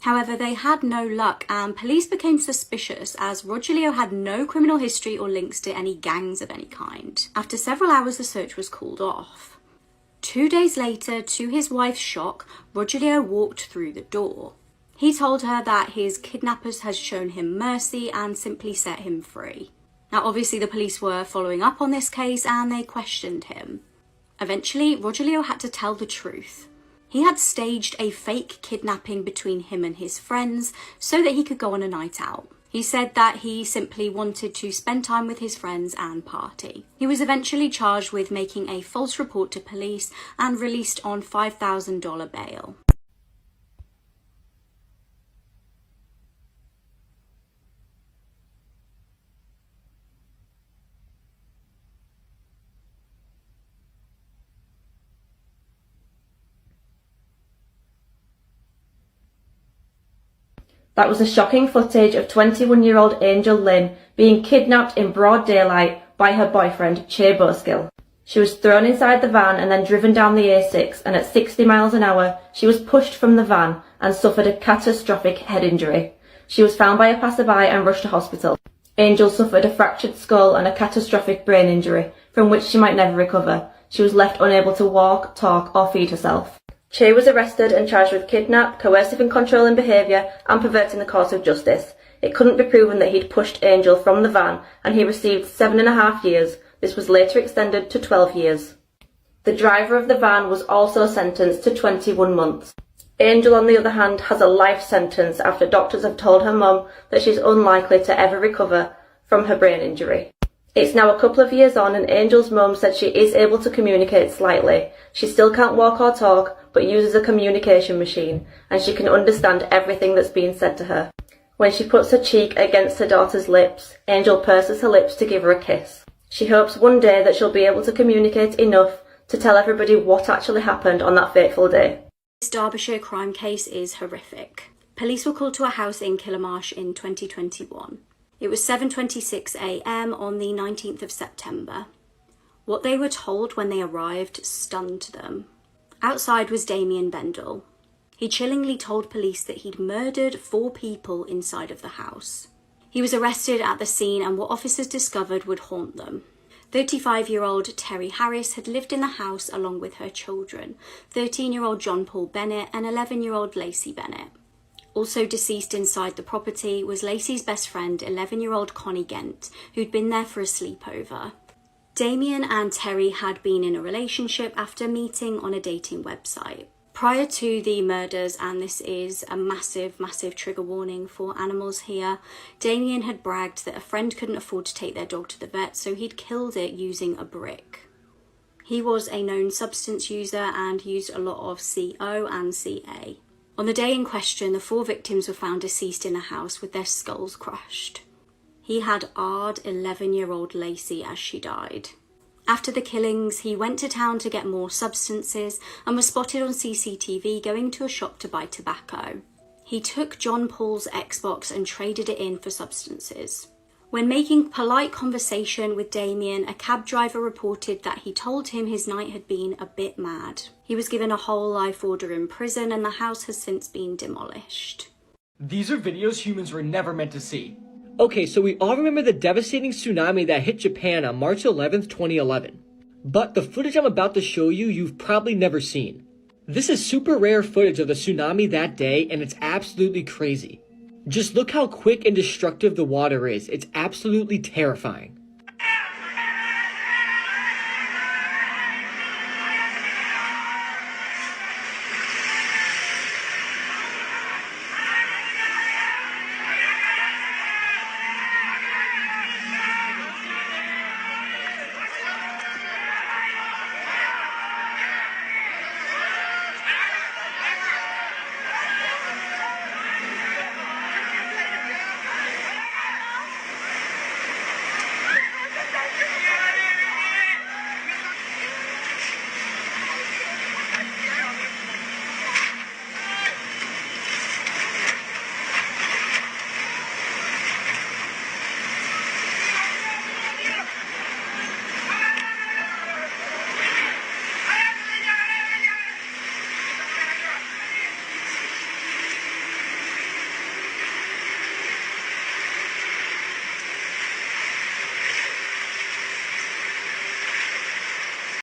However, they had no luck and police became suspicious as Rogelio had no criminal history or links to any gangs of any kind. After several hours, the search was called off. 2 days later, to his wife's shock, Rogelio walked through the door. He told her that his kidnappers had shown him mercy and simply set him free. Now, obviously, the police were following up on this case and they questioned him. Eventually, Rogelio had to tell the truth. He had staged a fake kidnapping between him and his friends so that he could go on a night out. He said that he simply wanted to spend time with his friends and party. He was eventually charged with making a false report to police and released on $5,000 bail. That was the shocking footage of 21-year-old Angel Lynn being kidnapped in broad daylight by her boyfriend, Che Boskill. She was thrown inside the van and then driven down the A6, and at 60 miles an hour, she was pushed from the van and suffered a catastrophic head injury. She was found by a passerby and rushed to hospital. Angel suffered a fractured skull and a catastrophic brain injury, from which she might never recover. She was left unable to walk, talk, or feed herself. Che was arrested and charged with kidnap, coercive and controlling behaviour, and perverting the course of justice. It couldn't be proven that he'd pushed Angel from the van, and he received 7.5 years. This was later extended to 12 years. The driver of the van was also sentenced to 21 months. Angel, on the other hand, has a life sentence after doctors have told her mum that she's unlikely to ever recover from her brain injury. It's now a couple of years on and Angel's mum said she is able to communicate slightly. She still can't walk or talk, but uses a communication machine, and she can understand everything that's being said to her. When she puts her cheek against her daughter's lips, Angel purses her lips to give her a kiss. She hopes one day that she'll be able to communicate enough to tell everybody what actually happened on that fateful day. This Derbyshire crime case is horrific. Police were called to a house in Killamarsh in 2021. It was 7:26 a.m. on the 19th of September. What they were told when they arrived stunned them. Outside was Damien Bendel. He chillingly told police that he'd murdered 4 people inside of the house. He was arrested at the scene and what officers discovered would haunt them. 35-year-old Terry Harris had lived in the house along with her children, 13-year-old John Paul Bennett and 11-year-old Lacey Bennett. Also deceased inside the property was Lacey's best friend, 11-year-old Connie Gent, who'd been there for a sleepover. Damien and Terry had been in a relationship after meeting on a dating website. Prior to the murders, and this is a massive, massive trigger warning for animals here, Damien had bragged that a friend couldn't afford to take their dog to the vet, so he'd killed it using a brick. He was a known substance user and used a lot of CO and CA. On the day in question, the 4 victims were found deceased in the house with their skulls crushed. He had AR'd 11-year-old Lacey as she died. After the killings, he went to town to get more substances and was spotted on CCTV going to a shop to buy tobacco. He took John Paul's Xbox and traded it in for substances. When making polite conversation with Damien, a cab driver reported that he told him his night had been a bit mad. He was given a whole life order in prison and the house has since been demolished. These are videos humans were never meant to see. Okay, so we all remember the devastating tsunami that hit Japan on March 11th, 2011. But the footage I'm about to show you, you've probably never seen. This is super rare footage of the tsunami that day, and it's absolutely crazy. Just look how quick and destructive the water is. It's absolutely terrifying.